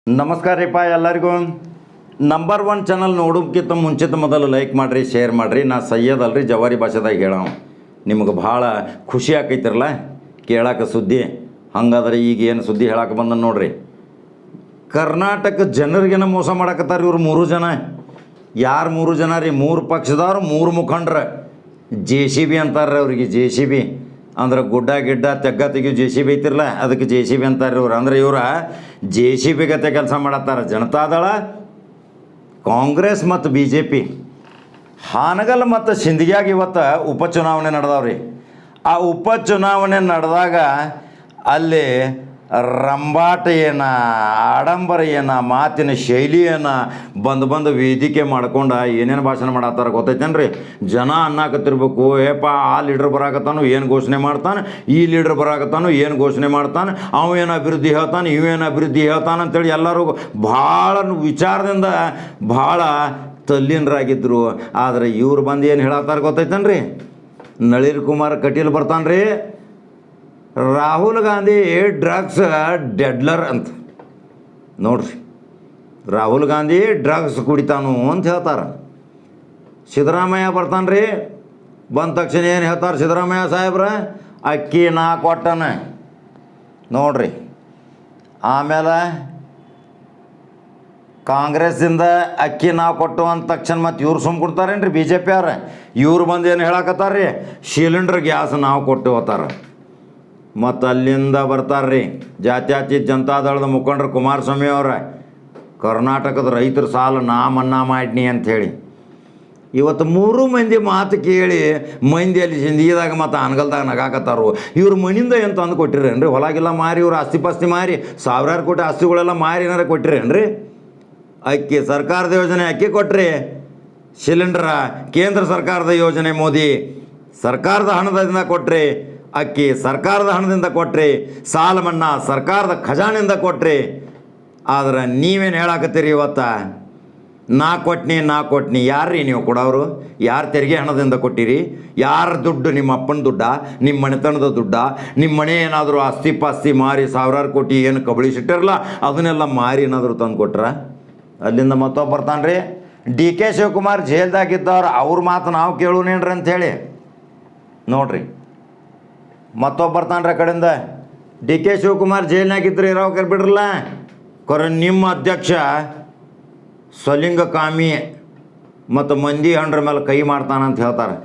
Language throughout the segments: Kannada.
ನಮಸ್ಕಾರ ರೀಪ್ಪ ಎಲ್ಲರಿಗೂ. ನಂಬರ್ 1 ಚಾನಲ್ ನೋಡೋಕ್ಕಿಂತ ಮುಂಚಿತ ಮೊದಲು ಲೈಕ್ ಮಾಡಿರಿ, ಶೇರ್ ಮಾಡಿರಿ. ನಾ ಸಯ್ಯದ್ ಅಲ್ರಿ, ಜವಾರಿ ಭಾಷೆದಾಗ ಹೇಳೋಣ. ನಿಮಗೆ ಭಾಳ ಖುಷಿ ಆಕೈತಿರಲ್ಲ ಕೇಳಕ್ಕೆ ಸುದ್ದಿ. ಹಂಗಾದ್ರೆ ಈಗ ಏನು ಸುದ್ದಿ ಹೇಳಕ್ಕೆ ಬಂದ ನೋಡ್ರಿ. ಕರ್ನಾಟಕ ಜನರಿಗೇನ ಮೋಸ ಮಾಡಕತ್ತಾರೆ ಇವ್ರು 3 ಜನ. ಯಾರು 3 ಜನ ರೀ? 3 ಪಕ್ಷದವ್ರು, 3 ಮುಖಂಡ್ರ. JCB ಅಂತಾರೆ ಅವ್ರಿಗೆ. JCB ಅಂದ್ರೆ ಗುಡ್ಡ ಗಿಡ್ಡ ತೆಗ್ಗಿಯೋ JCB ಐತಿರಲ್ಲ, ಅದಕ್ಕೆ JCB ಅಂತಾರೆ ಇವ್ರು. ಅಂದ್ರೆ ಇವ್ರ JCB ಗತೆ ಕೆಲಸ ಮಾಡತ್ತಾರೆ. ಜನತಾದಳ, ಕಾಂಗ್ರೆಸ್ ಮತ್ತು BJP, ಹಾನಗಲ್ ಮತ್ತು ಸಿಂದಗಿಯಾಗ ಇವತ್ತು ಉಪಚುನಾವಣೆ ನಡೆದವ್ರಿ. ಆ ಉಪಚುನಾವಣೆ ನಡೆದಾಗ ಅಲ್ಲಿ ರಂಬಾಟ ಏನ, ಆಡಂಬರ ಏನ, ಮಾತಿನ ಶೈಲಿ ಏನ ಬಂದು ವೇದಿಕೆ ಮಾಡ್ಕೊಂಡು ಏನೇನು ಭಾಷಣ ಮಾಡತ್ತಾರ ಗೊತ್ತೈತೇನ್ರಿ? ಜನ ಅನ್ನಕತ್ತಿರ್ಬೇಕು, ಏಪ ಆ ಲೀಡ್ರ್ ಬರಾಕತ್ತಾನು ಏನು ಘೋಷಣೆ ಮಾಡ್ತಾನೆ, ಈ ಲೀಡ್ರ್ ಬರಾಕತ್ತಾನು ಏನು ಘೋಷಣೆ ಮಾಡ್ತಾನೆ, ಅವೇನು ಅಭಿವೃದ್ಧಿ ಹೇಳ್ತಾನೆ, ಇವೇನು ಅಭಿವೃದ್ಧಿ ಹೇಳ್ತಾನೆ ಅಂತೇಳಿ ಎಲ್ಲರೂ ಭಾಳ ವಿಚಾರದಿಂದ ಭಾಳ ತಲ್ಲೀನರಾಗಿದ್ದರು. ಆದರೆ ಇವ್ರು ಬಂದು ಏನು ಹೇಳತ್ತಾರ ಗೊತ್ತೈತೇನ್ರಿ? ನಳಿನ್ ಕುಮಾರ್ ಕಟೀಲ್ ಬರ್ತಾನೆ ರೀ, ರಾಹುಲ್ ಗಾಂಧಿ ಡ್ರಗ್ಸ್ ಡೆಡ್ಲರ್ ಅಂತ. ನೋಡ್ರಿ, ರಾಹುಲ್ ಗಾಂಧಿ ಡ್ರಗ್ಸ್ ಕುಡಿತಾನು ಅಂತ ಹೇಳ್ತಾರೆ. ಸಿದ್ದರಾಮಯ್ಯ ಬರ್ತಾನೆ ರೀ, ಬಂದ ತಕ್ಷಣ ಏನು ಹೇಳ್ತಾರೆ ಸಿದ್ದರಾಮಯ್ಯ ಸಾಹೇಬ್ರ? ಅಕ್ಕಿ ನಾ ಕೊಟ್ಟನ. ನೋಡ್ರಿ, ಆಮೇಲೆ ಕಾಂಗ್ರೆಸ್ಸಿಂದ ಅಕ್ಕಿ ನಾವು ಕೊಟ್ಟು ಅಂದ ತಕ್ಷಣ ಮತ್ತು ಇವ್ರು ಸುಮ್ಮ ಕೊಡ್ತಾರೇನ್ರಿ BJP ಅವ್ರು? ಇವ್ರು ಬಂದು ಏನು ಹೇಳಕತ್ತಾರ ರೀ? ಸಿಲಿಂಡ್ರ್ ಗ್ಯಾಸ್ ನಾವು ಕೊಟ್ಟು ಹೋಗ್ತಾರೆ. ಮತ್ತು ಅಲ್ಲಿಂದ ಬರ್ತಾರೆ ರೀ ಜಾತ್ಯತೀತ ಜನತಾದಳದ ಮುಖಂಡರು ಕುಮಾರಸ್ವಾಮಿ ಅವರ, ಕರ್ನಾಟಕದ ರೈತರ ಸಾಲ ನಾ ಮನ್ನಾ ಮಾಡಿನಿ ಅಂಥೇಳಿ. ಇವತ್ತು 3 ಮಂದಿ ಮಾತು ಕೇಳಿ ಮಂದಿ ಅಲ್ಲಿ ಸಿಂದಗಿದಾಗ ಮತ್ತು ಆನಗಲ್ದಾಗ ನಗಾಕತ್ತಾರು. ಇವ್ರು ಮನಿಂದ ಏನು ತಂದು ಕೊಟ್ಟಿರೇನ್ರಿ? ಹೊಲಗಿಲ್ಲ ಮಾರಿ, ಇವ್ರು ಆಸ್ತಿ ಪಾಸ್ತಿ ಮಾರಿ ಸಾವಿರಾರು ಕೋಟಿ ಆಸ್ತಿಗಳೆಲ್ಲ ಮಾರಿ ಏನಾರು ಕೊಟ್ಟಿರೇನ್ರಿ? ಅಕ್ಕಿ ಸರ್ಕಾರದ ಯೋಜನೆ ಅಕ್ಕಿ ಕೊಟ್ರಿ, ಸಿಲಿಂಡ್ರ ಕೇಂದ್ರ ಸರ್ಕಾರದ ಯೋಜನೆ ಮೋದಿ ಸರ್ಕಾರದ ಹಣದಿಂದ ಕೊಟ್ರಿ, ಅಕ್ಕಿ ಸರ್ಕಾರದ ಹಣದಿಂದ ಕೊಟ್ರಿ, ಸಾಲ ಮನ್ನಾ ಸರ್ಕಾರದ ಖಜಾನೆಯಿಂದ ಕೊಟ್ರಿ. ಆದ್ರೆ ನೀವೇನು ಹೇಳಾಕತ್ತೀರಿ ಇವತ್ತು? ನಾ ಕೊಟ್ನಿ. ಯಾರ್ರೀ ನೀವು ಕೊಡೋರು? ಯಾರು ತೆರಿಗೆ ಹಣದಿಂದ ಕೊಟ್ಟಿರಿ? ಯಾರ ದುಡ್ಡು? ನಿಮ್ಮ ಅಪ್ಪನ ದುಡ್ಡ? ನಿಮ್ಮ ಮನೆತನದ ದುಡ್ಡ? ನಿಮ್ಮ ಮನೆ ಏನಾದರೂ ಆಸ್ತಿ ಪಾಸ್ತಿ ಮಾರಿ ಸಾವಿರಾರು ಕೋಟಿ ಏನು ಕಬಳಿಸಿಟ್ಟಿರಲ್ಲ ಅದನ್ನೆಲ್ಲ ಮಾರಿ ಏನಾದರೂ ತಂದು ಕೊಟ್ರ? ಅಲ್ಲಿಂದ ಮತ್ತೊಬ್ಬ ಬರ್ತಾನೆ ರೀ, DK ಶಿವಕುಮಾರ್ ಜೈಲ್ದಾಗಿದ್ದವ್ರು, ಅವ್ರ ಮಾತು ನಾವು ಕೇಳೋನೇನ್ರಿ ಅಂಥೇಳಿ. ನೋಡ್ರಿ, ಮತ್ತೊಬ್ಬ ಬರ್ತಾನೆ ರೀ ಆ ಕಡೆಯಿಂದ. DK ಶಿವಕುಮಾರ್ ಜೈಲ್ನಾಗಿದ್ದರೆ ಇರೋಕೆ ಬಿಡ್ರಲ್ಲ, ಕೊರೆ ನಿಮ್ಮ ಅಧ್ಯಕ್ಷ ಸ್ವಲಿಂಗಕಾಮಿ ಮತ್ತು ಮಂದಿ ಹಂಡ್ರ ಮೇಲೆ ಕೈ ಮಾಡ್ತಾನಂತ ಹೇಳ್ತಾರೆ.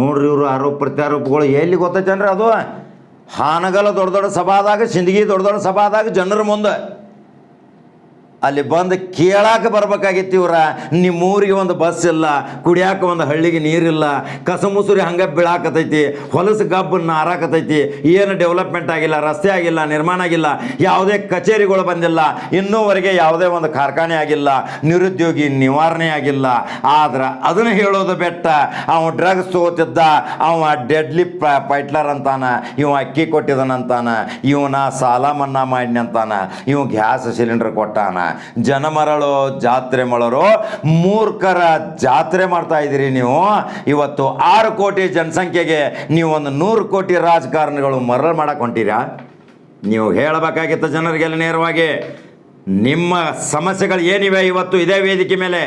ನೋಡ್ರಿ, ಇವರು ಆರೋಪ ಪ್ರತ್ಯಾರೋಪಗಳು ಎಲ್ಲಿ ಗೊತ್ತೈತೇನ್ರಿ? ಅದು ಹಾನಗಲ ದೊಡ್ಡ ದೊಡ್ಡ ಸಭಾದಾಗ, ಸಿಂದಗಿ ದೊಡ್ಡ ದೊಡ್ಡ ಸಭಾದಾಗ ಜನರ ಮುಂದೆ ಅಲ್ಲಿ ಬಂದು ಕೇಳಾಕ ಬರ್ಬೇಕಾಗಿತ್ತು. ಇವ್ರ ನಿಮ್ಮೂರಿಗೆ ಒಂದು ಬಸ್ ಇಲ್ಲ, ಕುಡಿಯಾಕ ಒಂದು ಹಳ್ಳಿಗೆ ನೀರಿಲ್ಲ, ಕಸಮುಸುರಿ ಹಂಗೆ ಬೀಳಾಕತೈತಿ, ಹೊಲಸು ಗಬ್ಬನ್ನು ಹಾರಾಕತೈತಿ, ಏನು ಡೆವಲಪ್ಮೆಂಟ್ ಆಗಿಲ್ಲ, ರಸ್ತೆ ಆಗಿಲ್ಲ, ನಿರ್ಮಾಣ ಆಗಿಲ್ಲ, ಯಾವುದೇ ಕಚೇರಿಗಳು ಬಂದಿಲ್ಲ, ಇನ್ನೂವರೆಗೆ ಯಾವುದೇ ಒಂದು ಕಾರ್ಖಾನೆ ಆಗಿಲ್ಲ, ನಿರುದ್ಯೋಗಿ ನಿವಾರಣೆ ಆಗಿಲ್ಲ. ಆದ್ರೆ ಅದನ್ನು ಹೇಳೋದು ಬೆಟ್ಟ. ಅವ ಡ್ರಗ್ಸ್ ತಗೋತಿದ್ದ, ಅವ ಡೆಡ್ಲಿ ಪೈಟ್ಲರ್ ಅಂತಾನ, ಇವ ಅಕ್ಕಿ ಕೊಟ್ಟಿದನಂತಾನ, ಇವನ ಸಾಲ ಮನ್ನಾ ಮಾಡಿನಿ ಅಂತಾನ, ಇವ ಗ್ಯಾಸ್ ಸಿಲಿಂಡರ್ ಕೊಟ್ಟಾನ. ಜನ ಮರಳು ಜಾತ್ರೆ ಮಳರು, ಮೂರ್ಖರ ಜಾತ್ರೆ ಮಾಡ್ತಾ ಇದ್ದೀರಿ ನೀವು. ಇವತ್ತು 6 ಕೋಟಿ ಜನಸಂಖ್ಯೆಗೆ ನೀವು ಒಂದು 100 ಕೋಟಿ ರಾಜಕಾರಣಿಗಳು ಮರಳು ಮಾಡಕ್ಕೆ ಹೊಂಟೀರಾ? ನೀವು ಹೇಳಬೇಕಾಗಿತ್ತು ಜನರಿಗೆಲ್ಲ ನೇರವಾಗಿ ನಿಮ್ಮ ಸಮಸ್ಯೆಗಳು ಏನಿವೆ. ಇವತ್ತು ಇದೇ ವೇದಿಕೆ ಮೇಲೆ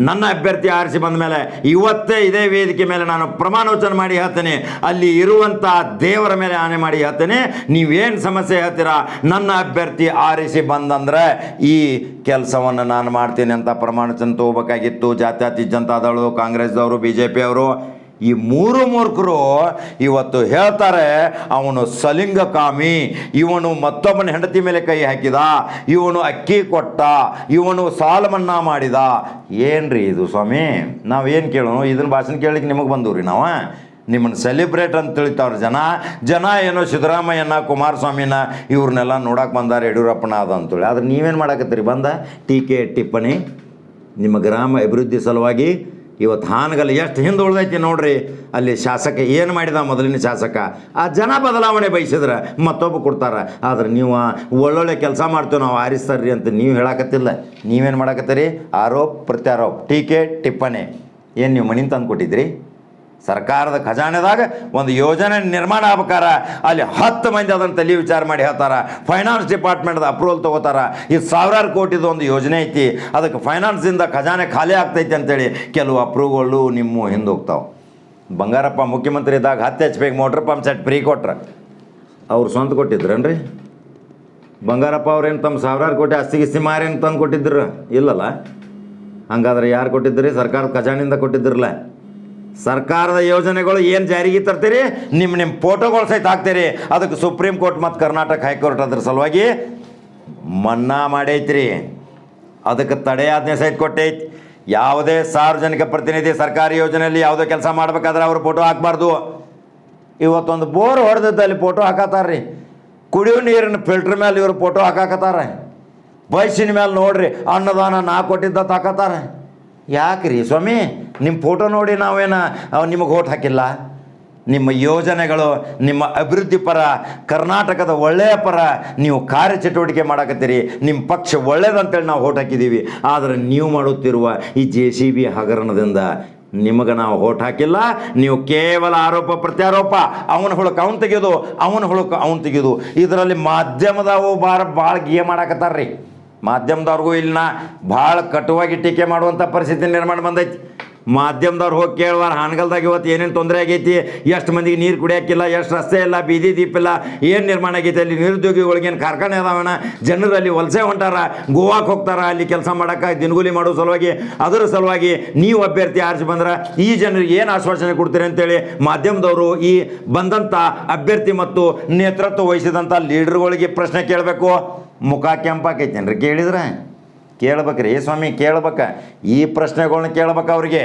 ನನ್ನ ಅಭ್ಯರ್ಥಿ ಆರಿಸಿ ಬಂದ ಮೇಲೆ ಇವತ್ತೇ ಇದೇ ವೇದಿಕೆ ಮೇಲೆ ನಾನು ಪ್ರಮಾಣವಚನ ಮಾಡಿ ಹೇಳ್ತೇನೆ, ಅಲ್ಲಿ ಇರುವಂಥ ದೇವರ ಮೇಲೆ ಆಣೆ ಮಾಡಿ ಹೇಳ್ತೇನೆ, ನೀವೇನು ಸಮಸ್ಯೆ ಹೇಳ್ತೀರಾ ನನ್ನ ಅಭ್ಯರ್ಥಿ ಆರಿಸಿ ಬಂದಂದ್ರೆ ಈ ಕೆಲಸವನ್ನು ನಾನು ಮಾಡ್ತೀನಿ ಅಂತ ಪ್ರಮಾಣವಚನ ತಗೋಬೇಕಾಗಿತ್ತು. ಜಾತ್ಯತೀತ ಜನತಾದಳು, ಕಾಂಗ್ರೆಸ್ದವರು, BJP ಅವರು, ಈ 3 ಮೂರ್ಖರು ಇವತ್ತು ಹೇಳ್ತಾರೆ ಅವನು ಸಲಿಂಗಕಾಮಿ, ಇವನು ಮತ್ತೊಬ್ಬನ ಹೆಂಡತಿ ಮೇಲೆ ಕೈ ಹಾಕಿದ, ಇವನು ಅಕ್ಕಿ ಕೊಟ್ಟ, ಇವನು ಸಾಲ ಮನ್ನಾ ಮಾಡಿದ. ಏನ್ರಿ ಇದು ಸ್ವಾಮಿ? ನಾವೇನು ಕೇಳೋಣ? ಇದನ್ನ ಭಾಷಣ ಕೇಳಲಿಕ್ಕೆ ನಿಮಗೆ ಬಂದವ್ರಿ ನಾವು? ನಿಮ್ಮನ್ನು ಸೆಲಿಬ್ರೇಟ್ ಅಂತ ತಿಳಿತಾವ್ರಿ ಜನ ಏನೋ ಸಿದ್ದರಾಮಯ್ಯನ, ಕುಮಾರಸ್ವಾಮಿನ ಇವ್ರನ್ನೆಲ್ಲ ನೋಡಕ್ಕೆ ಬಂದಾರ, ಯಡಿಯೂರಪ್ಪನ ಅದ ಅಂತೇಳಿ. ಆದ್ರೆ ನೀವೇನು ಮಾಡಕತ್ತೀರಿ? ಬಂದ ಟೀಕೆ ಟಿಪ್ಪಣಿ ನಿಮ್ಮ ಗ್ರಾಮ ಅಭಿವೃದ್ಧಿ ಸಲುವಾಗಿ. ಇವತ್ತು ಹಾನಗಲ್ ಎಷ್ಟು ಹಿಂದೆ ಉಳ್ದೈತಿ ನೋಡ್ರಿ. ಅಲ್ಲಿ ಶಾಸಕ ಏನು ಮಾಡಿದ? ಮೊದಲಿನ ಶಾಸಕ ಆ ಜನ ಬದಲಾವಣೆ ಬಯಸಿದ್ರೆ ಮತ್ತೊಬ್ಬ ಕೊಡ್ತಾರೆ. ಆದ್ರೆ ನೀವು ಒಳ್ಳೊಳ್ಳೆ ಕೆಲಸ ಮಾಡ್ತೀವಿ ನಾವು ಆರಿಸ್ತಾರ್ರಿ ಅಂತ ನೀವು ಹೇಳಕತ್ತಿಲ್ಲ. ನೀವೇನು ಮಾಡಕತ್ತೀರಿ? ಆರೋಪ ಪ್ರತ್ಯಾರೋಪ, ಟೀಕೆ ಟಿಪ್ಪಣಿ. ಏನು ನೀವು ಮನಿಂದ ತಂದು ಕೊಟ್ಟಿದ್ರಿ? ಸರ್ಕಾರದ ಖಜಾನೆದಾಗ ಒಂದು ಯೋಜನೆ ನಿರ್ಮಾಣ ಆಗ್ಬೇಕಾರ ಅಲ್ಲಿ 10 ಮಂದಿ ಅದನ್ನು ತಲೆ ವಿಚಾರ ಮಾಡಿ ಹೇಳ್ತಾರೆ. ಫೈನಾನ್ಸ್ ಡಿಪಾರ್ಟ್ಮೆಂಟ್ದ ಅಪ್ರೂವಲ್ ತೊಗೋತಾರೆ. ಇದು ಸಾವಿರಾರು ಕೋಟಿದು ಒಂದು ಯೋಜನೆ ಐತಿ, ಅದಕ್ಕೆ ಫೈನಾನ್ಸಿಂದ ಖಜಾನೆ ಖಾಲಿ ಆಗ್ತೈತಿ ಅಂತೇಳಿ ಕೆಲವು ಅಪ್ರೂವ್ಗಳು ನಿಮ್ಮ ಹಿಂದೆ ಹೋಗ್ತಾವೆ. ಬಂಗಾರಪ್ಪ ಮುಖ್ಯಮಂತ್ರಿ ಇದ್ದಾಗ 10 HP motor pump set free ಕೊಟ್ರೆ ಅವ್ರು ಸ್ವಂತ ಕೊಟ್ಟಿದ್ರನ್ರಿ? ಬಂಗಾರಪ್ಪ ಅವ್ರೇನು ತಮ್ಮ ಸಾವಿರಾರು ಕೋಟಿ ಆಸ್ತಿ ಮಾರೇನು ತಂದು ಕೊಟ್ಟಿದ್ರು? ಇಲ್ಲಲ್ಲ. ಹಂಗಾದ್ರೆ ಯಾರು ಕೊಟ್ಟಿದ್ರಿ? ಸರ್ಕಾರದ ಖಜಾನೆಯಿಂದ ಕೊಟ್ಟಿದ್ರಲ್ಲ. ಸರ್ಕಾರದ ಯೋಜನೆಗಳು ಏನು ಜಾರಿಗೆ ತರ್ತೀರಿ, ನಿಮ್ಮ ಫೋಟೋಗಳು ಸಹಿತ ಹಾಕ್ತೀರಿ. ಅದಕ್ಕೆ ಸುಪ್ರೀಂ ಕೋರ್ಟ್ ಮತ್ತು ಕರ್ನಾಟಕ ಹೈಕೋರ್ಟ್ ಅದ್ರ ಸಲುವಾಗಿ ಮನ್ನಾ ಮಾಡೈತ್ರಿ. ಅದಕ್ಕೆ ತಡೆಯಾಜ್ಞೆ ಸಹಿತ ಕೊಟ್ಟೈತಿ. ಯಾವುದೇ ಸಾರ್ವಜನಿಕ ಪ್ರತಿನಿಧಿ ಸರ್ಕಾರಿ ಯೋಜನೆಯಲ್ಲಿ ಯಾವುದೋ ಕೆಲಸ ಮಾಡ್ಬೇಕಾದ್ರೆ ಅವ್ರ ಫೋಟೋ ಹಾಕಬಾರ್ದು. ಇವತ್ತೊಂದು ಬೋರ್ ಹೊಡೆದಿದ್ದಲ್ಲಿ ಫೋಟೋ ಹಾಕತ್ತಾರ್ರಿ. ಕುಡಿಯೋ ನೀರಿನ ಫಿಲ್ಟ್ರ್ ಮೇಲೆ ಇವರು ಫೋಟೋ ಹಾಕಾಕತ್ತಾರೆ. ಬಸ್ಸಿನ ಮೇಲೆ ನೋಡ್ರಿ ಅನ್ನದಾನ ನಾ ಕೊಟ್ಟಿದ್ದ ತಾಕತ್ತಾರೆ. ಯಾಕ್ರಿ ಸ್ವಾಮಿ, ನಿಮ್ಮ ಫೋಟೋ ನೋಡಿ ನಾವೇನು ನಿಮಗೆ ಓಟ್ ಹಾಕಿಲ್ಲ? ನಿಮ್ಮ ಯೋಜನೆಗಳು, ನಿಮ್ಮ ಅಭಿವೃದ್ಧಿ ಪರ, ಕರ್ನಾಟಕದ ಒಳ್ಳೆಯ ಪರ ನೀವು ಕಾರ್ಯಚಟುವಟಿಕೆ ಮಾಡಕತ್ತೀರಿ. ನಿಮ್ಮ ಪಕ್ಷ ಒಳ್ಳೇದಂತೇಳಿ ನಾವು ಓಟ್ ಹಾಕಿದ್ದೀವಿ. ಆದರೆ ನೀವು ಮಾಡುತ್ತಿರುವ ಈ JCB ಹಗರಣದಿಂದ ನಿಮಗೆ ನಾವು ಓಟ್ ಹಾಕಿಲ್ಲ. ನೀವು ಕೇವಲ ಆರೋಪ ಪ್ರತ್ಯಾರೋಪ, ಅವನ ಹುಳುಕ ಅವನು ತೆಗೆಯೋದು, ಅವನ ಹುಳುಕ ಅವನು ತೆಗೆಯೋದು. ಇದರಲ್ಲಿ ಮಾಧ್ಯಮದವು ಭಾಳ ಗೇಮ್ ಮಾಡಾಕತ್ತಾರ್ರಿ. ಮಾಧ್ಯಮದವ್ರಿಗೂ ಇಲ್ಲಿನ ಭಾಳ ಕಟುವಾಗಿ ಟೀಕೆ ಮಾಡುವಂಥ ಪರಿಸ್ಥಿತಿ ನಿರ್ಮಾಣ ಬಂದೈತಿ. ಮಾಧ್ಯಮದವ್ರು ಹೋಗಿ ಕೇಳುವಾರ ಹಾನಗಲ್ದಾಗ ಇವತ್ತು ಏನೇನು ತೊಂದರೆ ಆಗೈತಿ, ಎಷ್ಟು ಮಂದಿಗೆ ನೀರು ಕುಡಿಯೋಕ್ಕಿಲ್ಲ, ಎಷ್ಟು ರಸ್ತೆ ಇಲ್ಲ, ಬೀದಿ ದೀಪ ಇಲ್ಲ, ಏನು ನಿರ್ಮಾಣ ಆಗೈತಿ, ಅಲ್ಲಿ ನಿರುದ್ಯೋಗಿಗಳಿಗೇನು ಕಾರ್ಖಾನೆ ಅದಾವಣ, ಜನರಲ್ಲಿ ವಲಸೆ ಹೊಂಟಾರ, ಗೋವಾಕ್ಕೆ ಹೋಗ್ತಾರ ಅಲ್ಲಿ ಕೆಲಸ ಮಾಡೋಕೆ, ದಿನಗೂಲಿ ಮಾಡೋ ಸಲುವಾಗಿ. ಅದರ ಸಲುವಾಗಿ ನೀವು ಅಭ್ಯರ್ಥಿ ಆರಿಸಿ ಬಂದ್ರೆ ಈ ಜನರಿಗೆ ಏನು ಆಶ್ವಾಸನೆ ಕೊಡ್ತೀರಿ ಅಂತೇಳಿ ಮಾಧ್ಯಮದವರು ಈ ಬಂದಂಥ ಅಭ್ಯರ್ಥಿ ಮತ್ತು ನೇತೃತ್ವ ವಹಿಸಿದಂಥ ಲೀಡರ್ಗಳಿಗೆ ಪ್ರಶ್ನೆ ಕೇಳಬೇಕು. ಮುಖ ಕೆಂಪಾಕೈತೇನ್ರಿ ಕೇಳಿದ್ರೆ? ಕೇಳ್ಬೇಕ್ರಿ ಸ್ವಾಮಿ, ಕೇಳ್ಬೇಕ. ಈ ಪ್ರಶ್ನೆಗಳನ್ನ ಕೇಳ್ಬೇಕು ಅವ್ರಿಗೆ.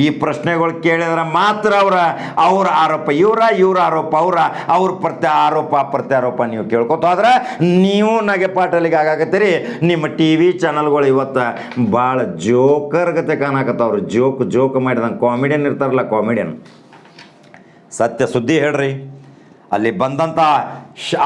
ಈ ಪ್ರಶ್ನೆಗಳು ಕೇಳಿದ್ರೆ ಮಾತ್ರ ಅವ್ರ ಆರೋಪ ಇವ್ರ ಆರೋಪ ಅವ್ರ ಆರೋಪ ಪ್ರತ್ಯಾರೋಪ ನೀವು ಕೇಳ್ಕೊತ ಹೋದ್ರೆ ನೀವು ನಗೆಪಾಟಲಿಗೆ ಆಗಾಕತ್ತೀರಿ. ನಿಮ್ಮ TV ಚಾನಲ್ಗಳು ಇವತ್ತು ಭಾಳ ಜೋಕರ್ ಗತೆ ಕಾಣಕತ್ತವ್ರು. ಜೋಕ್ ಮಾಡಿದಂಗೆ ಕಾಮಿಡಿಯನ್ ಇರ್ತಾರಲ್ಲ, ಕಾಮಿಡಿಯನ್. ಸತ್ಯ ಸುದ್ದಿ ಹೇಳ್ರಿ. ಅಲ್ಲಿ ಬಂದಂಥ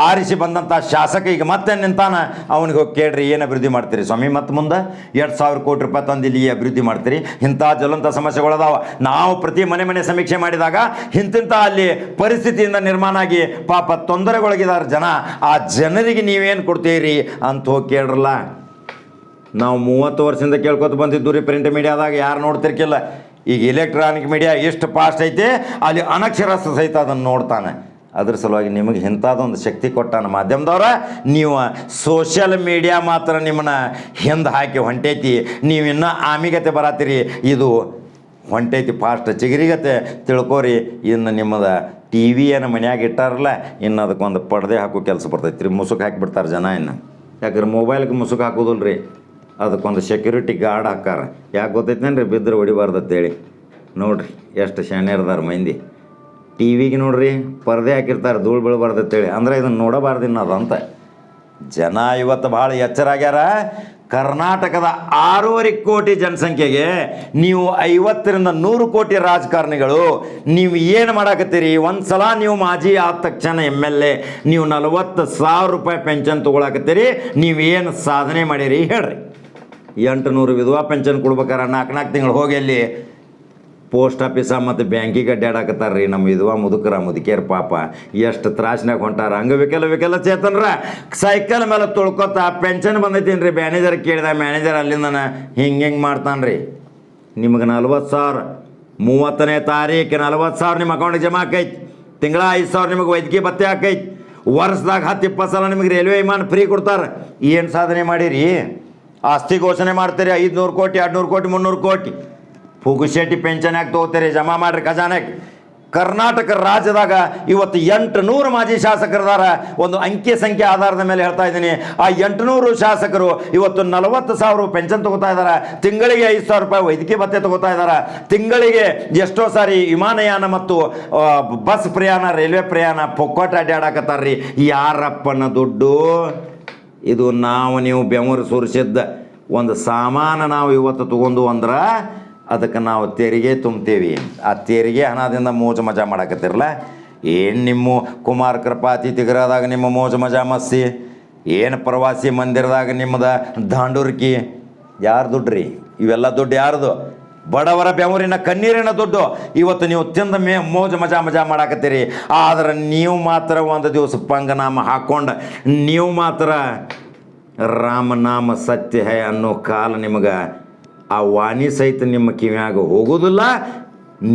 ಆರಿಸಿ ಬಂದಂಥ ಶಾಸಕ ಈಗ ಮತ್ತೆ ನಿಂತಾನ. ಅವನಿಗೆ ಹೋಗಿ ಕೇಳ್ರಿ, ಏನು ಅಭಿವೃದ್ಧಿ ಮಾಡ್ತೀರಿ ಸ್ವಾಮಿ? ಮತ್ತು ಮುಂದೆ 2,000 ಕೋಟಿ ರೂಪಾಯಿ ತಂದು ಇಲ್ಲಿ ಅಭಿವೃದ್ಧಿ ಮಾಡ್ತೀರಿ? ಇಂಥ ಜ್ವಲಂತ ಸಮಸ್ಯೆಗಳದಾವ. ನಾವು ಪ್ರತಿ ಮನೆ ಸಮೀಕ್ಷೆ ಮಾಡಿದಾಗ ಇಂತಿಂಥ ಅಲ್ಲಿ ಪರಿಸ್ಥಿತಿಯಿಂದ ನಿರ್ಮಾಣ ಆಗಿ ಪಾಪ ತೊಂದರೆಗೊಳಗಿದಾರ ಜನ. ಆ ಜನರಿಗೆ ನೀವೇನು ಕೊಡ್ತೀರಿ ಅಂತ ಹೋಗಿ ಕೇಳ್ರಲ್ಲ. ನಾವು 30 ವರ್ಷದಿಂದ ಕೇಳ್ಕೊತ ಬಂದಿದ್ದು ರೀ. ಪ್ರಿಂಟ್ ಮೀಡಿಯಾದಾಗ ಯಾರು ನೋಡ್ತಿರ್ಕಿಲ್ಲ. ಈಗ ಎಲೆಕ್ಟ್ರಾನಿಕ್ ಮೀಡಿಯಾ ಎಷ್ಟು ಫಾಸ್ಟ್ ಐತೆ, ಅಲ್ಲಿ ಅನಕ್ಷರಸ್ಥ ಸಹಿತ ಅದನ್ನು ನೋಡ್ತಾನೆ. ಅದ್ರ ಸಲುವಾಗಿ ನಿಮಗೆ ಇಂಥದ್ದೊಂದು ಶಕ್ತಿ ಕೊಟ್ಟಾನ ಮಾಧ್ಯಮದವ್ರ. ನೀವು ಸೋಷಿಯಲ್ ಮೀಡಿಯಾ ಮಾತ್ರ ನಿಮ್ಮನ್ನ ಹಿಂದೆ ಹಾಕಿ ಹೊಂಟೈತಿ. ನೀವಿನ್ನೂ ಆಮಿಗತೆ ಬರತ್ತೀರಿ. ಇದು ಹೊಂಟೈತಿ ಫಾಸ್ಟ್ ಚಿಗಿರಿಗತೆ ತಿಳ್ಕೊರಿ. ಇನ್ನು ನಿಮ್ಮದು TV ಏನು ಮನ್ಯಾಗ ಇಟ್ಟಾರಲ್ಲ, ಇನ್ನು ಅದಕ್ಕೊಂದು ಪರ್ದೆ ಹಾಕೋ ಕೆಲಸ ಬರ್ತೈತಿ ರೀ. ಮುಸುಕು ಹಾಕಿಬಿಡ್ತಾರೆ ಜನ. ಇನ್ನು ಯಾಕಂದ್ರೆ ಮೊಬೈಲ್ಗೆ ಮುಸುಕು ಹಾಕೋದಿಲ್ಲ ರೀ, ಅದಕ್ಕೊಂದು ಸೆಕ್ಯೂರಿಟಿ ಗಾರ್ಡ್ ಹಾಕಾರ. ಯಾಕೆ ಗೊತ್ತೈತೇನ್ರಿ? ಬಿದ್ದರೆ ಹೊಡಿಬಾರ್ದು ಅಂತೇಳಿ. ನೋಡಿರಿ ಎಷ್ಟು ಶಾಣ್ಯರ್ದಾರ ಮಂದಿ. TVಗೆ ನೋಡ್ರಿ ಪರ್ದೆ ಹಾಕಿರ್ತಾರೆ, ಧೂಳು ಬೀಳಬಾರ್ದು ಅಂತೇಳಿ. ಅಂದರೆ ಇದನ್ನು ನೋಡಬಾರ್ದು ಇನ್ನದಂತ ಜನ ಇವತ್ತು ಭಾಳ ಎಚ್ಚರಾಗ್ಯಾರ. ಕರ್ನಾಟಕದ 6.5 ಕೋಟಿ ಜನಸಂಖ್ಯೆಗೆ ನೀವು 50ರಿಂದ 100 ಕೋಟಿ ರಾಜಕಾರಣಿಗಳು ನೀವು ಏನು ಮಾಡಾಕತ್ತೀರಿ? ಒಂದು ಸಲ ನೀವು ಮಾಜಿ ಆದ ತಕ್ಷಣ MLA ನೀವು 40,000 ರೂಪಾಯಿ ಪೆನ್ಷನ್ ತೊಗೊಳಕತ್ತೀರಿ. ನೀವೇನು ಸಾಧನೆ ಮಾಡಿರಿ ಹೇಳ್ರಿ? 800 ವಿಧವಾ ಪೆನ್ಷನ್ ಕೊಡ್ಬೇಕಾರ 4 ತಿಂಗಳು ಹೋಗಿ ಅಲ್ಲಿ ಪೋಸ್ಟ್ ಆಫೀಸ ಮತ್ತು ಬ್ಯಾಂಕಿಗೆ ಅಡ್ಡಾಡಕತ್ತಾರ ರೀ. ನಮ್ಮ ವಿಧವಾ ಮುದುಕಿಯರು ಪಾಪ ಎಷ್ಟು ತ್ರಾಸಿನಾಗ ಹೊಂಟಾರ. ವಿಕಲ ಚೇತನ್ರ ಸೈಕಲ್ ಮೇಲೆ ತೊಳ್ಕೊತ ಪೆನ್ಷನ್ ಬಂದೈತೀನಿ ರೀ. ಮ್ಯಾನೇಜರ್ ಕೇಳಿದ, ಮ್ಯಾನೇಜರ್ ಅಲ್ಲಿಂದನ ಹಿಂಗೆ ಮಾಡ್ತಾನೆ ರೀ. ನಿಮಗೆ 40,000 30ನೇ ತಾರೀಕು 40,000 ನಿಮ್ಮ ಅಕೌಂಟಿಗೆ ಜಮಾ ಆಕೈತಿ. ತಿಂಗಳ 5,000 ನಿಮಗೆ ವೈದ್ಯಕೀಯ ಭತ್ಯೆ ಆಕೈತಿ. ವರ್ಷದಾಗ 10-20 ಸಲ ನಿಮಗೆ ರೈಲ್ವೆ ವಿಮಾನ ಫ್ರೀ ಕೊಡ್ತಾರೆ. ಏನು ಸಾಧನೆ ಮಾಡಿರಿ? ಆಸ್ತಿ ಘೋಷಣೆ ಮಾಡ್ತೀರಿ 500 ಕೋಟಿ 200 ಕೋಟಿ 300 ಕೋಟಿ. ಪುಗುಶೆಟ್ಟಿ ಪೆನ್ಷನ್ ಯಾಕೆ ತೊಗೋತೀರಿ? ಜಮಾ ಮಾಡಿರಿ ಖಜಾನೆಗೆ. ಕರ್ನಾಟಕ ರಾಜ್ಯದಾಗ ಇವತ್ತು 800 ಮಾಜಿ ಶಾಸಕರದಾರ. ಒಂದು ಅಂಕಿ ಸಂಖ್ಯೆ ಆಧಾರದ ಮೇಲೆ ಹೇಳ್ತಾ ಇದ್ದೀನಿ. ಆ 800 ಶಾಸಕರು ಇವತ್ತು 40,000 ಪೆನ್ಷನ್ ತೊಗೋತಾ ಇದ್ದಾರೆ. ತಿಂಗಳಿಗೆ 5,000 ರೂಪಾಯಿ ವೈದ್ಯಕೀಯ ಭತ್ಯೆ ತೊಗೋತಾ ಇದ್ದಾರೆ. ತಿಂಗಳಿಗೆ ಎಷ್ಟೋ ಸಾರಿ ವಿಮಾನಯಾನ ಮತ್ತು ಬಸ್ ಪ್ರಯಾಣ, ರೈಲ್ವೆ ಪ್ರಯಾಣ ಪೊಕ್ಕೋಟ ಅಡ್ಡಾಡಕತ್ತಾರ್ರಿ. ಯಾರಪ್ಪನ ದುಡ್ಡು ಇದು? ನಾವು ನೀವು ಬೆವರು ಸುರಿಸಿದ್ದ ಒಂದು ಸಾಮಾನು ನಾವು ಇವತ್ತು ತೊಗೊಂಡು ಅಂದ್ರೆ ಅದಕ್ಕೆ ನಾವು ತೆರಿಗೆ ತುಂಬ್ತೀವಿ. ಆ ತೆರಿಗೆ ಹಣದಿಂದ ಮೋಜು ಮಜಾ ಮಾಡಕತ್ತಿರಲ್ಲ. ಏನು ನಿಮ್ಮ ಕುಮಾರ ಕೃಪಾ ಅತಿಥಿ ಗೃಹದಾಗ ನಿಮ್ಮ ಮೋಜು ಮಜಾ ಮಸ್ತಿ, ಏನು ಪ್ರವಾಸಿ ಮಂದಿರದಾಗ ನಿಮ್ಮದ ದಾಂಡೂರ್ಕಿ. ಯಾರು ದುಡ್ಡು ರೀ? ಇವೆಲ್ಲ ದುಡ್ಡು ಯಾರ್ದು? ಬಡವರ ಬೆವರಿನ ಕಣ್ಣೀರಿನ ದುಡ್ಡು ಇವತ್ತು ನೀವು ತಿಂದ ಮೋಜು ಮಜಾ ಮಾಡಾಕತ್ತೀರಿ. ಆದ್ರೆ ನೀವು ಮಾತ್ರ ಒಂದು ದಿವಸ ಪಂಗನಾಮ ಹಾಕ್ಕೊಂಡು ನೀವು ಮಾತ್ರ ರಾಮನಾಮ ಸತ್ಯ ಹೇ ಅನ್ನೋ ಕಾಲ ನಿಮಗೆ ಆ ವಾಣಿ ಸಹಿತ ನಿಮ್ಮ ಕಿವಿಯಾಗ ಹೋಗೋದಿಲ್ಲ.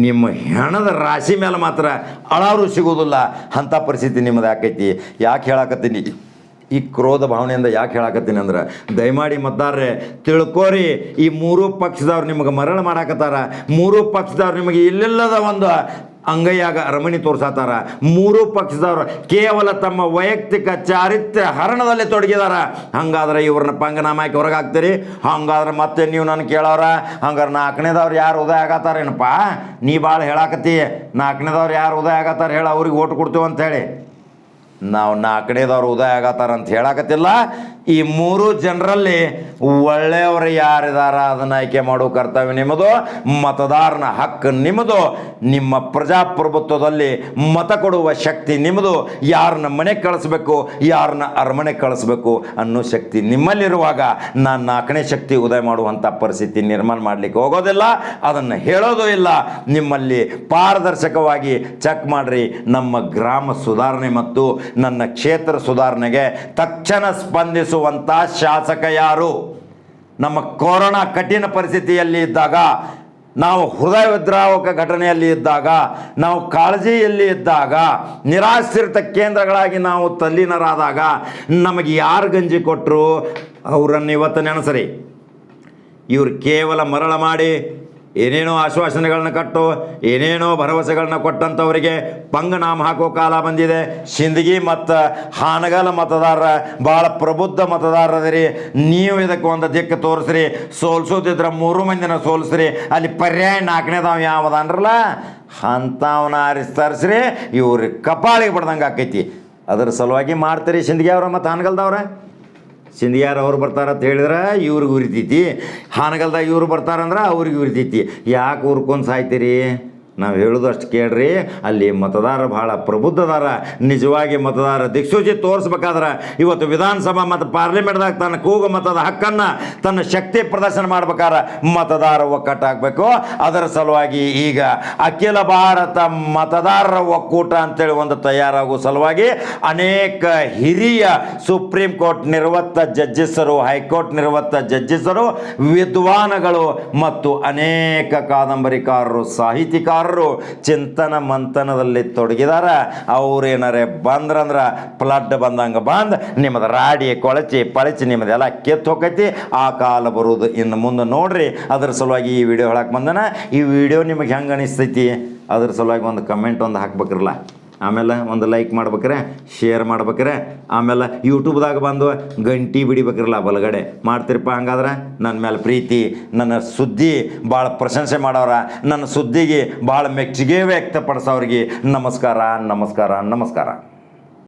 ನಿಮ್ಮ ಹೆಣದ ರಾಶಿ ಮೇಲೆ ಮಾತ್ರ ಅಳಾರು ಸಿಗೋದಿಲ್ಲ. ಅಂಥ ಪರಿಸ್ಥಿತಿ ನಿಮ್ಮದು ಆಕೈತಿ. ಯಾಕೆ ಹೇಳಾಕತ್ತೀನಿ ಈ ಕ್ರೋಧ ಭಾವನೆಯಿಂದ ಯಾಕೆ ಹೇಳಾಕತ್ತೀನಿ ಅಂದ್ರೆ, ದಯಮಾಡಿ ಮತದಾರರೇ ತಿಳ್ಕೋರಿ. ಈ ಮೂರೂ ಪಕ್ಷದವ್ರು ನಿಮಗೆ ಮರಳು ಮಾಡಾಕತ್ತಾರ. ಮೂರೂ ಪಕ್ಷದವ್ರು ನಿಮಗೆ ಇಲ್ಲಿಲ್ಲದ ಒಂದು ಅಂಗೈಯಾಗ ಅರಮನೆ ತೋರ್ಸಾತಾರ. ಮೂರೂ ಪಕ್ಷದವ್ರು ಕೇವಲ ತಮ್ಮ ವೈಯಕ್ತಿಕ ಚಾರಿತ್ರ್ಯ ಹರಣದಲ್ಲಿ ತೊಡಗಿದಾರ. ಹಂಗಾದ್ರೆ ಇವ್ರನ್ನ ಪಂಗನಾಮ ಹಾಕಿ ಹೊರಗೆ ಹಾಕ್ತೀರಿ. ಹಂಗಾದ್ರೆ ಮತ್ತೆ ನೀವು ನಾನು ಕೇಳೋರ ಹಂಗಾರೆ ನಾಲ್ಕನೇದವ್ರು ಯಾರು ಉದಯ ಆಗತ್ತಾರೇನಪ್ಪ? ನೀ ಭಾಳ ಹೇಳಾಕತ್ತಿ ನಾಲ್ಕನೇದವ್ರು ಯಾರು ಉದಯ ಆಗತ್ತಾರ ಹೇಳ, ಅವ್ರಿಗೆ ಓಟ್ ಕೊಡ್ತೀವಿ ಅಂಥೇಳಿ. ನಾವು ನಾಲ್ಕನೇದವ್ರು ಉದಯ ಆಗತ್ತಾರ ಅಂತ ಹೇಳಾಕತ್ತಿಲ್ಲ. ಈ ಮೂರು ಜನರಲ್ಲಿ ಒಳ್ಳೆಯವರು ಯಾರಿದಾರ ಅದನ್ನು ಆಯ್ಕೆ ಮಾಡೋ ಕರ್ತವ್ಯ ನಿಮ್ಮದು. ಮತದಾರನ ಹಕ್ಕು ನಿಮ್ಮದು. ನಿಮ್ಮ ಪ್ರಜಾಪ್ರಭುತ್ವದಲ್ಲಿ ಮತ ಕೊಡುವ ಶಕ್ತಿ ನಿಮ್ಮದು. ಯಾರನ್ನ ಮನೆಗೆ ಕಳಿಸ್ಬೇಕು, ಯಾರನ್ನ ಅರಮನೆಗೆ ಕಳಿಸ್ಬೇಕು ಅನ್ನೋ ಶಕ್ತಿ ನಿಮ್ಮಲ್ಲಿರುವಾಗ ನಾನು ನಾಲ್ಕನೇ ಶಕ್ತಿ ಉದಯ ಮಾಡುವಂಥ ಪರಿಸ್ಥಿತಿ ನಿರ್ಮಾಣ ಮಾಡಲಿಕ್ಕೆ ಹೋಗೋದಿಲ್ಲ. ಅದನ್ನು ಹೇಳೋದು ಇಲ್ಲ. ನಿಮ್ಮಲ್ಲಿ ಪಾರದರ್ಶಕವಾಗಿ ಚೆಕ್ ಮಾಡಿರಿ. ನಮ್ಮ ಗ್ರಾಮ ಸುಧಾರಣೆ ಮತ್ತು ನನ್ನ ಕ್ಷೇತ್ರ ಸುಧಾರಣೆಗೆ ತಕ್ಷಣ ಸ್ಪಂದಿಸುವಂಥ ಶಾಸಕ ಯಾರು? ನಮ್ಮ ಕೊರೋನಾ ಕಠಿಣ ಪರಿಸ್ಥಿತಿಯಲ್ಲಿ ಇದ್ದಾಗ, ನಾವು ಹೃದಯ ವಿದ್ರಾವಕ ಘಟನೆಯಲ್ಲಿ ಇದ್ದಾಗ, ನಾವು ಕಾಳಜಿಯಲ್ಲಿ ಇದ್ದಾಗ, ನಿರಾಶ್ರಿತ ಕೇಂದ್ರಗಳಾಗಿ ನಾವು ತಲ್ಲೀನರಾದಾಗ ನಮಗೆ ಯಾರು ಗಂಜಿ ಕೊಟ್ಟರು ಅವರನ್ನು ಇವತ್ತು ನೆನೆಸ್ರಿ. ಇವರು ಕೇವಲ ಮರಳ ಮಾಡಿ ಏನೇನೋ ಆಶ್ವಾಸನೆಗಳನ್ನ ಕೊಟ್ಟು ಏನೇನೋ ಭರವಸೆಗಳನ್ನ ಕೊಟ್ಟಂಥವರಿಗೆ ಪಂಗನಾಮ ಹಾಕೋ ಕಾಲ ಬಂದಿದೆ. ಸಿಂದಗಿ ಮತ್ತು ಹಾನಗಲ್ ಮತದಾರರ ಭಾಳ ಪ್ರಬುದ್ಧ ಮತದಾರದಿರಿ. ನೀವು ಇದಕ್ಕೆ ಒಂದು ದಿಕ್ಕು ತೋರಿಸ್ರಿ. ಸೋಲ್ಸೋದಿದ್ರೆ ಮೂರು ಮಂದಿನ ಸೋಲಿಸ್ರಿ. ಅಲ್ಲಿ ಪರ್ಯಾಯ ನಾಲ್ಕನೇದವ ಯಾವ್ದನ್ರಲ್ಲ ಅಂಥವನ್ನ ತರಿಸ್ರಿ. ಇವ್ರಿಗೆ ಕಪಾಳಿಗೆ ಬಡ್ದಂಗೆ ಆಕೈತಿ. ಅದರ ಸಲುವಾಗಿ ಮಾಡ್ತೀರಿ ಸಿಂದಗಿ ಅವ್ರ ಮತ್ತು ಹಾನಗಲ್ದವ್ರ. ಸಿಂಧಿಯಾರು ಅವ್ರು ಬರ್ತಾರಂತ ಹೇಳಿದ್ರೆ ಇವ್ರಿಗೆ ಉರಿತೈತಿ, ಹಾನಗಲ್ದಾಗ ಇವ್ರು ಬರ್ತಾರಂದ್ರೆ ಅವ್ರಿಗೆ ಉರಿತೈತಿ. ಯಾಕೆ ಉರ್ಕೊಂಡು ಸಾಯ್ತೀರಿ? ನಾವು ಹೇಳೋದು ಅಷ್ಟು ಕೇಳ್ರಿ. ಅಲ್ಲಿ ಮತದಾರ ಭಾಳ ಪ್ರಬುದ್ಧದಾರ. ನಿಜವಾಗಿ ಮತದಾರ ದಿಕ್ಸೂಚಿ ತೋರಿಸ್ಬೇಕಾದ್ರೆ ಇವತ್ತು ವಿಧಾನಸಭಾ ಮತ್ತು ಪಾರ್ಲಿಮೆಂಟ್ದಾಗ ತನ್ನ ಕೂಗು ಮತದ ಹಕ್ಕನ್ನು ತನ್ನ ಶಕ್ತಿ ಪ್ರದರ್ಶನ ಮಾಡ್ಬೇಕಾದ್ರೆ ಮತದಾರ ಒಕ್ಕಟ್ಟಾಗಬೇಕು. ಅದರ ಸಲುವಾಗಿ ಈಗ ಅಖಿಲ ಭಾರತ ಮತದಾರರ ಒಕ್ಕೂಟ ಅಂತೇಳಿ ಒಂದು ತಯಾರಾಗುವ ಸಲುವಾಗಿ ಅನೇಕ ಹಿರಿಯ ಸುಪ್ರೀಂ ಕೋರ್ಟ್ ನಿವೃತ್ತ ಜಡ್ಜಸ್ಸರು, ಹೈಕೋರ್ಟ್ ನಿವೃತ್ತ ಜಡ್ಜಸ್ಸರು, ವಿದ್ವಾನಗಳು ಮತ್ತು ಅನೇಕ ಕಾದಂಬರಿಕಾರರು, ಸಾಹಿತಿಕಾರರು ಚಿಂತನ ಮಂಥನದಲ್ಲಿ ತೊಡಗಿದಾರ. ಅವ್ರೇನಾರೆ ಬಂದ್ರಂದ್ರೆ ಫ್ಲಡ್ ಬಂದಂಗೆ ಬಂದು ನಿಮ್ಮದು ರಾಡಿ ಕೊಳಚಿ ಪಳಚಿ ನಿಮ್ಮದೆಲ್ಲ ಕೆತ್ತು ಹೋಗೈತಿ. ಆ ಕಾಲ ಬರುವುದು ಇನ್ನು ಮುಂದೆ ನೋಡ್ರಿ. ಅದ್ರ ಸಲುವಾಗಿ ಈ ವಿಡಿಯೋ ಹೇಳಕ್ಕೆ ಬಂದನ. ಈ ವಿಡಿಯೋ ನಿಮಗೆ ಹೆಂಗೆ ಅನಿಸ್ತೈತಿ ಅದ್ರ ಸಲುವಾಗಿ ಒಂದು ಕಮೆಂಟ್ ಒಂದು ಹಾಕ್ಬೇಕ್ರಲ್ಲ, ಆಮೇಲೆ ಒಂದು ಲೈಕ್ ಮಾಡ್ಬೇಕ್ರೆ, ಶೇರ್ ಮಾಡ್ಬೇಕ್ರೆ, ಆಮೇಲೆ ಯೂಟ್ಯೂಬ್ದಾಗ ಬಂದು ಗಂಟಿ ಬಿಡಿಬೇಕ್ರಲ್ಲ ಬಲಗಡೆ ಮಾಡ್ತಿರಪ್ಪ. ಹಂಗಾದ್ರೆ ನನ್ನ ಮೇಲೆ ಪ್ರೀತಿ, ನನ್ನ ಸುದ್ದಿ ಭಾಳ ಪ್ರಶಂಸೆ ಮಾಡೋರ, ನನ್ನ ಸುದ್ದಿಗೆ ಭಾಳ ಮೆಚ್ಚುಗೆ ವ್ಯಕ್ತಪಡಿಸೋರಿಗೆ ನಮಸ್ಕಾರ ನಮಸ್ಕಾರ ನಮಸ್ಕಾರ.